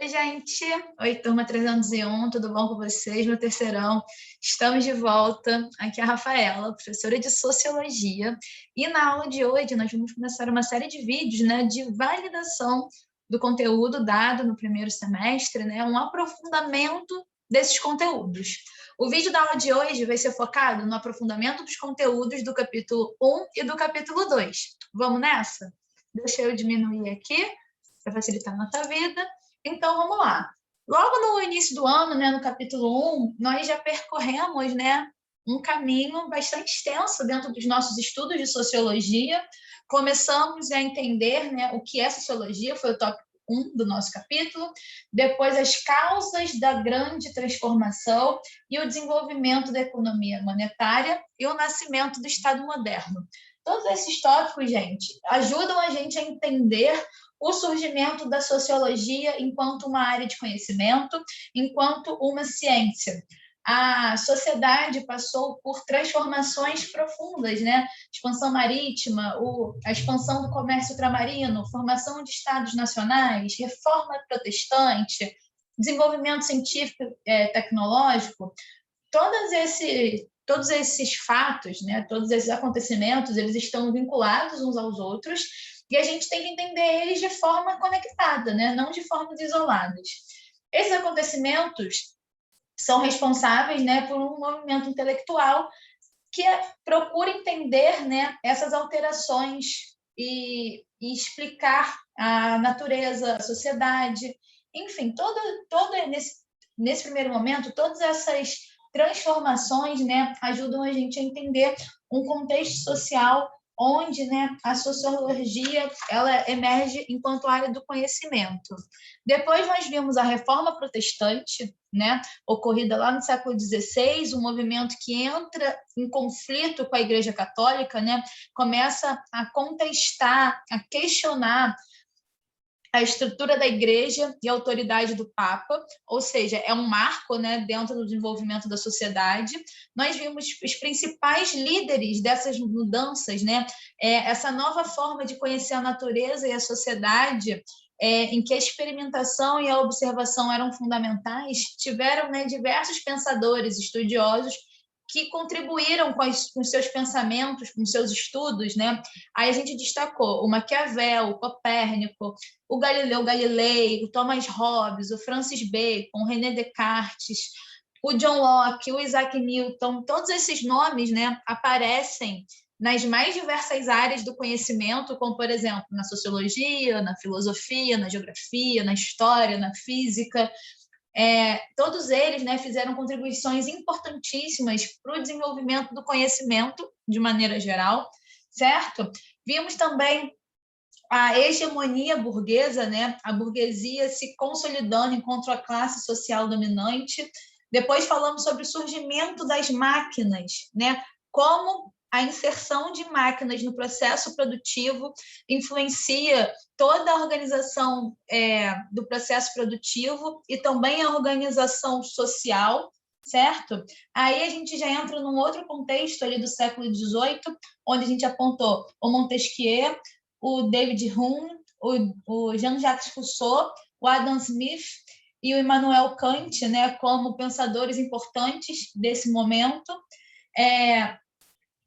Oi, gente! Oi, turma 301, tudo bom com vocês? Meu terceirão, estamos de volta. Aqui é a Rafaela, professora de Sociologia, e na aula de hoje nós vamos começar uma série de vídeos, né, de validação do conteúdo dado no primeiro semestre, né, um aprofundamento desses conteúdos. O vídeo da aula de hoje vai ser focado no aprofundamento dos conteúdos do capítulo 1 e do capítulo 2. Vamos nessa? Deixa eu diminuir aqui para facilitar a nossa vida. Então, vamos lá. Logo no início do ano, né, no capítulo 1, nós já percorremos, né, um caminho bastante extenso dentro dos nossos estudos de sociologia. Começamos a entender, né, o que é sociologia, foi o tópico 1 do nosso capítulo. Depois, as causas da grande transformação e o desenvolvimento da economia monetária e o nascimento do Estado moderno. Todos esses tópicos, gente, ajudam a gente a entender o surgimento da sociologia enquanto uma área de conhecimento, enquanto uma ciência. A sociedade passou por transformações profundas, né? Expansão marítima, a expansão do comércio ultramarino, formação de estados nacionais, reforma protestante, desenvolvimento científico tecnológico. Todos esses fatos, né? Todos esses acontecimentos, eles estão vinculados uns aos outros, e a gente tem que entender eles de forma conectada, né? Não de formas isoladas. Esses acontecimentos são responsáveis, né, por um movimento intelectual que procura entender, né, essas alterações e explicar a natureza, a sociedade, enfim, nesse primeiro momento, todas essas transformações, né, ajudam a gente a entender um contexto social onde, né, a sociologia ela emerge enquanto área do conhecimento. Depois nós vimos a Reforma Protestante, né, ocorrida lá no século XVI, um movimento que entra em conflito com a Igreja Católica, né, começa a contestar, a questionar a estrutura da igreja e a autoridade do Papa, ou seja, é um marco, né, dentro do desenvolvimento da sociedade. Nós vimos os principais líderes dessas mudanças, né, essa nova forma de conhecer a natureza e a sociedade, em que a experimentação e a observação eram fundamentais, tiveram, né, diversos pensadores, estudiosos, que contribuíram com os seus pensamentos, com os seus estudos, né? Aí a gente destacou o Maquiavel, o Copérnico, o Galileu Galilei, o Thomas Hobbes, o Francis Bacon, o René Descartes, o John Locke, o Isaac Newton. Todos esses nomes, né, aparecem nas mais diversas áreas do conhecimento, como, por exemplo, na sociologia, na filosofia, na geografia, na história, na física. Todos eles, né, fizeram contribuições importantíssimas para o desenvolvimento do conhecimento, de maneira geral, certo? Vimos também a hegemonia burguesa, né, a burguesia se consolidando enquanto a classe social dominante. Depois falamos sobre o surgimento das máquinas, né, como a inserção de máquinas no processo produtivo influencia toda a organização do processo produtivo e também a organização social, certo? Aí a gente já entra num outro contexto ali do século XVIII, onde a gente apontou o Montesquieu, o David Hume, o Jean-Jacques Rousseau, o Adam Smith e o Immanuel Kant, né, como pensadores importantes desse momento.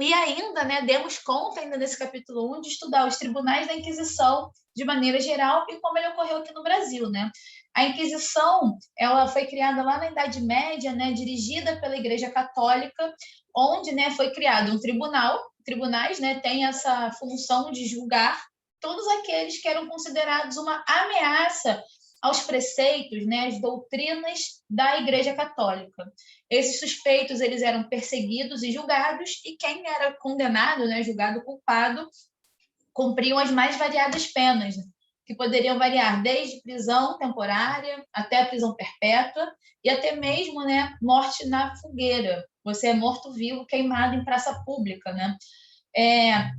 E ainda, né, demos conta, ainda nesse capítulo 1, de estudar os tribunais da Inquisição de maneira geral e como ele ocorreu aqui no Brasil, né? A Inquisição, ela foi criada lá na Idade Média, né, dirigida pela Igreja Católica, onde, né, foi criado um tribunal. Tribunais, né, têm essa função de julgar todos aqueles que eram considerados uma ameaça aos preceitos, né, às doutrinas da Igreja Católica. Esses suspeitos, eles eram perseguidos e julgados, e quem era condenado, né, julgado culpado, cumpriam as mais variadas penas, que poderiam variar desde prisão temporária até a prisão perpétua e até mesmo, né, morte na fogueira. Você é morto-vivo, queimado em praça pública, né?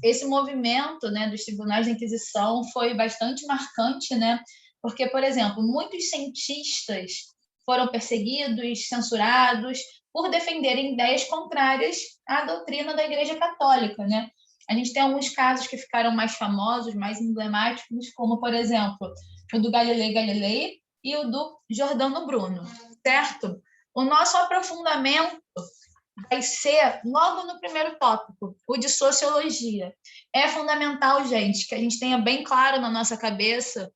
Esse movimento, né, dos tribunais da Inquisição foi bastante marcante, né? Porque, por exemplo, muitos cientistas foram perseguidos, censurados, por defenderem ideias contrárias à doutrina da Igreja Católica, né? A gente tem alguns casos que ficaram mais famosos, mais emblemáticos, como, por exemplo, o do Galileu Galilei, e o do Giordano Bruno, certo? O nosso aprofundamento vai ser logo no primeiro tópico, o de sociologia. É fundamental, gente, que a gente tenha bem claro na nossa cabeça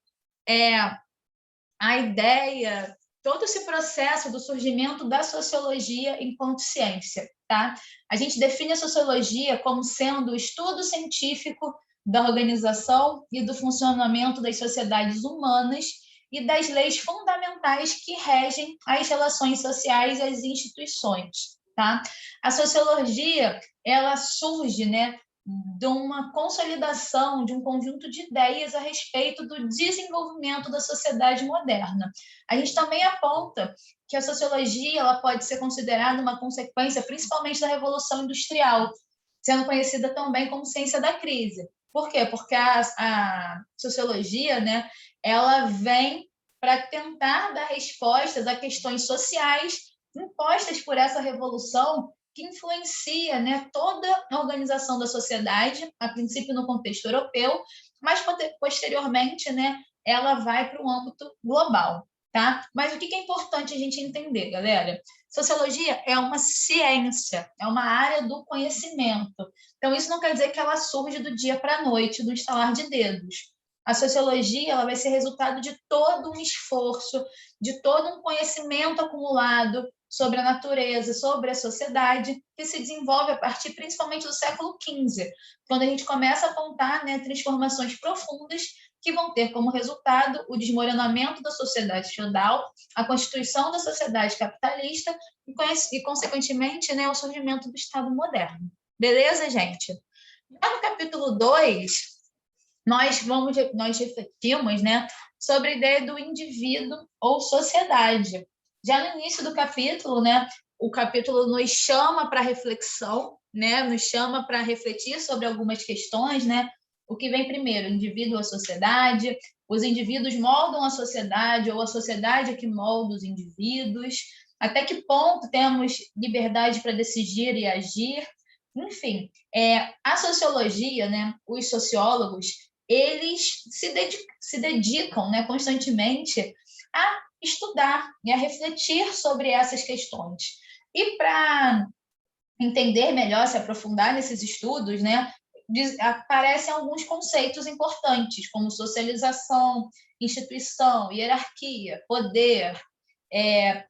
a ideia, todo esse processo do surgimento da sociologia enquanto ciência, tá? A gente define a sociologia como sendo o estudo científico da organização e do funcionamento das sociedades humanas e das leis fundamentais que regem as relações sociais e as instituições, tá? A sociologia, ela surge, né, de uma consolidação de um conjunto de ideias a respeito do desenvolvimento da sociedade moderna. A gente também aponta que a sociologia ela pode ser considerada uma consequência principalmente da Revolução Industrial, sendo conhecida também como ciência da crise. Por quê? Porque a sociologia, né, ela vem para tentar dar respostas a questões sociais impostas por essa revolução que influencia, né, toda a organização da sociedade, a princípio no contexto europeu, mas posteriormente, né, ela vai para o âmbito global, tá? Mas o que é importante a gente entender, galera? Sociologia é uma ciência, é uma área do conhecimento. Então, isso não quer dizer que ela surge do dia para a noite, do estalar de dedos. A sociologia ela vai ser resultado de todo um esforço, de todo um conhecimento acumulado sobre a natureza, sobre a sociedade, que se desenvolve a partir principalmente do século XV, quando a gente começa a apontar, né, transformações profundas que vão ter como resultado o desmoronamento da sociedade feudal, a constituição da sociedade capitalista e consequentemente, né, o surgimento do Estado moderno. Beleza, gente? Já no capítulo 2, nós refletimos, né, sobre a ideia do indivíduo ou sociedade. Já no início do capítulo, né, o capítulo nos chama para reflexão, né, nos chama para refletir sobre algumas questões, né? O que vem primeiro, indivíduo ou sociedade? Os indivíduos moldam a sociedade ou a sociedade é que molda os indivíduos? Até que ponto temos liberdade para decidir e agir? Enfim, a sociologia, né, os sociólogos, eles se dedicam, né, constantemente a estudar e a refletir sobre essas questões. E para entender melhor, se aprofundar nesses estudos, né, aparecem alguns conceitos importantes, como socialização, instituição, hierarquia, poder,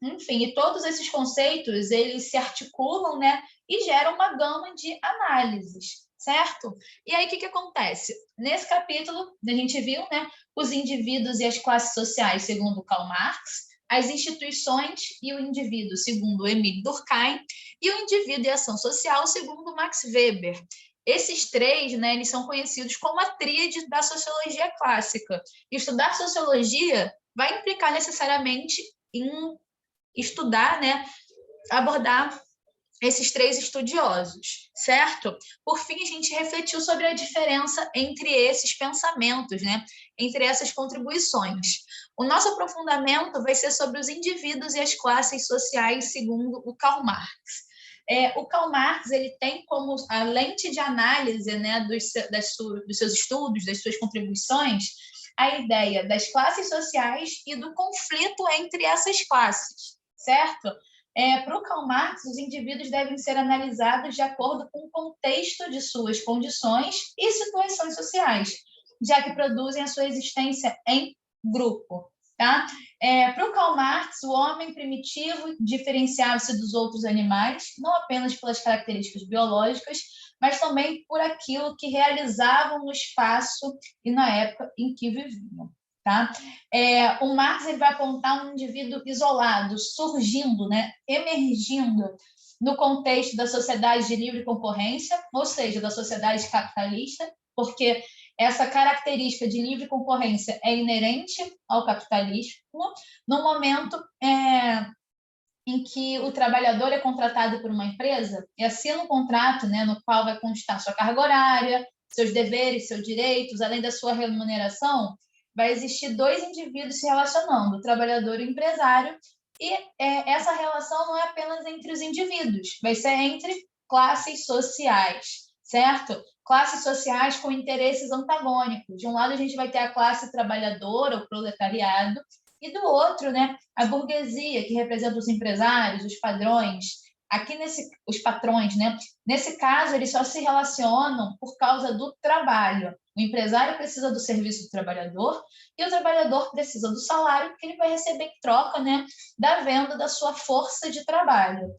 enfim, e todos esses conceitos, eles se articulam, né, e geram uma gama de análises, certo? E aí, o que acontece? Nesse capítulo, a gente viu, né, os indivíduos e as classes sociais, segundo Karl Marx, as instituições e o indivíduo, segundo Emile Durkheim, e o indivíduo e a ação social, segundo Max Weber. Esses três, né, eles são conhecidos como a tríade da sociologia clássica. E estudar sociologia vai implicar necessariamente em estudar, né, abordar esses três estudiosos, certo? Por fim, a gente refletiu sobre a diferença entre esses pensamentos, né, entre essas contribuições. O nosso aprofundamento vai ser sobre os indivíduos e as classes sociais, segundo o Karl Marx. O Karl Marx ele tem como a lente de análise, né, dos seus estudos, das suas contribuições, a ideia das classes sociais e do conflito entre essas classes, certo? Para o Karl Marx, os indivíduos devem ser analisados de acordo com o contexto de suas condições e situações sociais, já que produzem a sua existência em grupo. Tá? Para o Karl Marx, o homem primitivo diferenciava-se dos outros animais, não apenas pelas características biológicas, mas também por aquilo que realizavam no espaço e na época em que viviam. Tá? O Marx ele vai apontar um indivíduo isolado, surgindo, né, emergindo no contexto da sociedade de livre concorrência, ou seja, da sociedade capitalista, porque essa característica de livre concorrência é inerente ao capitalismo, no momento em que o trabalhador é contratado por uma empresa e assina um contrato, né, no qual vai constar sua carga horária, seus deveres, seus direitos, além da sua remuneração, vai existir dois indivíduos se relacionando, o trabalhador e o empresário, e essa relação não é apenas entre os indivíduos, vai ser entre classes sociais, certo? Classes sociais com interesses antagônicos. De um lado, a gente vai ter a classe trabalhadora, o proletariado, e do outro, né, a burguesia, que representa os empresários, os padrões. Aqui os patrões, né? Nesse caso, eles só se relacionam por causa do trabalho. O empresário precisa do serviço do trabalhador e o trabalhador precisa do salário que ele vai receber em troca, né, da venda da sua força de trabalho.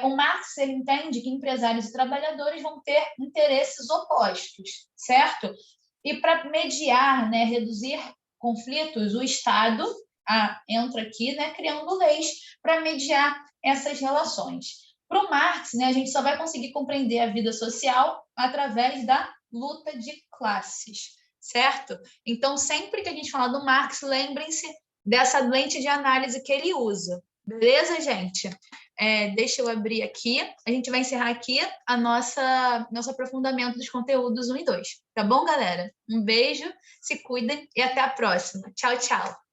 O Marx ele entende que empresários e trabalhadores vão ter interesses opostos, certo? E para mediar, né, reduzir conflitos, o Estado entra aqui, né, criando leis para mediar essas relações. Para o Marx, né, a gente só vai conseguir compreender a vida social através da luta de classes, certo? Então, sempre que a gente fala do Marx, lembrem-se dessa lente de análise que ele usa. Beleza, gente? Deixa eu abrir aqui. A gente vai encerrar aqui nosso aprofundamento dos conteúdos 1 e 2. Tá bom, galera? Um beijo, se cuidem e até a próxima. Tchau, tchau.